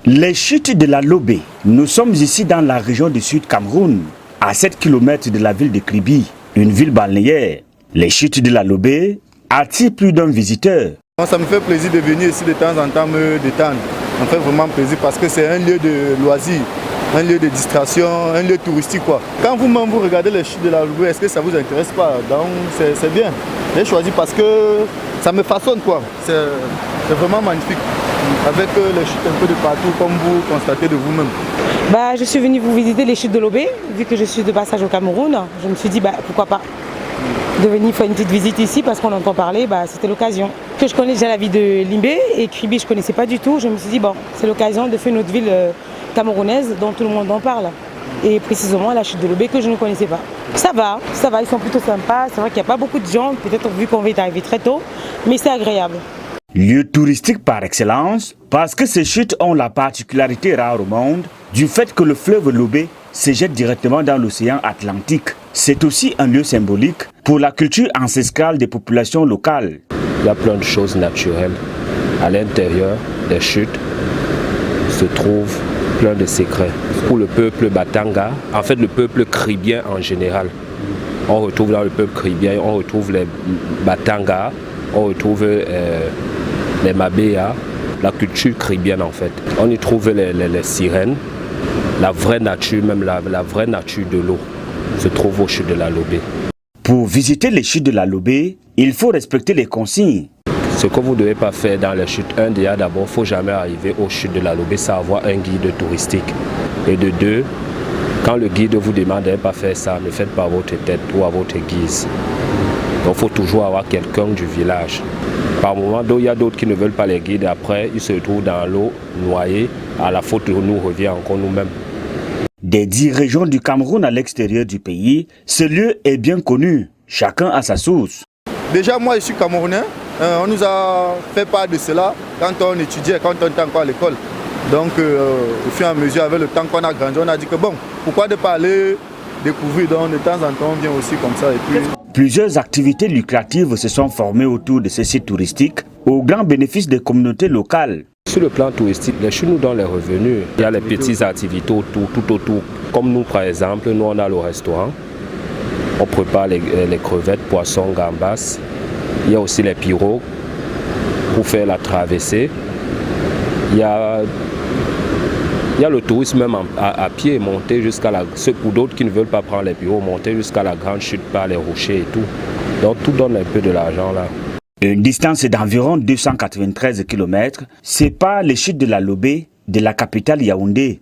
Les chutes de la Lobé. Nous sommes ici dans la région du Sud Cameroun, à 7 km de la ville de Kribi, une ville balnéaire. Les chutes de la Lobé attirent plus d'un visiteur. Ça me fait plaisir de venir ici de temps en temps me détendre. Ça me fait vraiment plaisir parce que c'est un lieu de loisirs, un lieu de distraction, un lieu touristique, quoi. Quand vous-même vous regardez les chutes de la Lobé, est-ce que ça vous intéresse pas? Donc c'est bien. J'ai choisi parce que ça me façonne, quoi. C'est vraiment magnifique. Avec les chutes un peu de partout, comme vous constatez de vous-même. Je suis venue vous visiter les chutes de Lobé, vu que je suis de passage au Cameroun. Je me suis dit, pourquoi pas de venir faire une petite visite ici, parce qu'on entend parler, c'était l'occasion. Que je connais déjà la ville de Limbé et Kribi, je ne connaissais pas du tout. Je me suis dit, c'est l'occasion de faire une autre ville camerounaise dont tout le monde en parle. Et précisément la chute de Lobé que je ne connaissais pas. Ça va, ils sont plutôt sympas. C'est vrai qu'il n'y a pas beaucoup de gens, peut-être vu qu'on est arrivé très tôt, mais c'est agréable. Lieu touristique par excellence, parce que ces chutes ont la particularité rare au monde du fait que le fleuve Lobé se jette directement dans l'océan Atlantique. C'est aussi un lieu symbolique pour la culture ancestrale des populations locales. Il y a plein de choses naturelles. À l'intérieur des chutes se trouvent plein de secrets. Pour le peuple Batanga, en fait le peuple kribien en général, on retrouve dans le peuple kribien, on retrouve les Batanga, on retrouve les Mabéa, la culture kribienne en fait. On y trouve les sirènes, la vraie nature, même la vraie nature de l'eau se trouve aux chutes de la Lobé. Pour visiter les chutes de la Lobé, il faut respecter les consignes. Ce que vous ne devez pas faire dans les chutes, d'abord, il ne faut jamais arriver aux chutes de la Lobé sans avoir un guide touristique. Et de deux, quand le guide vous demande de ne pas faire ça, ne faites pas à votre tête ou à votre guise. Donc il faut toujours avoir quelqu'un du village. Par moment, il y a d'autres qui ne veulent pas les guides. Après, ils se retrouvent dans l'eau, noyés. À la faute nous revient encore nous-mêmes. Des 10 régions du Cameroun à l'extérieur du pays, ce lieu est bien connu. Chacun a sa source. Déjà, moi, je suis camerounais. On nous a fait part de cela quand on étudiait, quand on était encore à l'école. Donc, au fur et à mesure, avec le temps qu'on a grandi, on a dit que pourquoi ne pas aller découvrir? Donc, de temps en temps, on vient aussi comme ça. Et puis... Plusieurs activités lucratives se sont formées autour de ces sites touristiques, au grand bénéfice des communautés locales. Sur le plan touristique, les chutes nous donnent les revenus. Il y a les petites activités tout autour. Comme nous, par exemple, nous, on a le restaurant. On prépare les crevettes, poissons, gambas. Il y a aussi les pirogues pour faire la traversée. Il y a le tourisme même à pied, monter jusqu'à la... Pour d'autres qui ne veulent pas prendre les pirogues, monter jusqu'à la grande chute par les rochers et tout. Donc tout donne un peu de l'argent là. Une distance d'environ 293 km sépare les chutes de la Lobé de la capitale Yaoundé.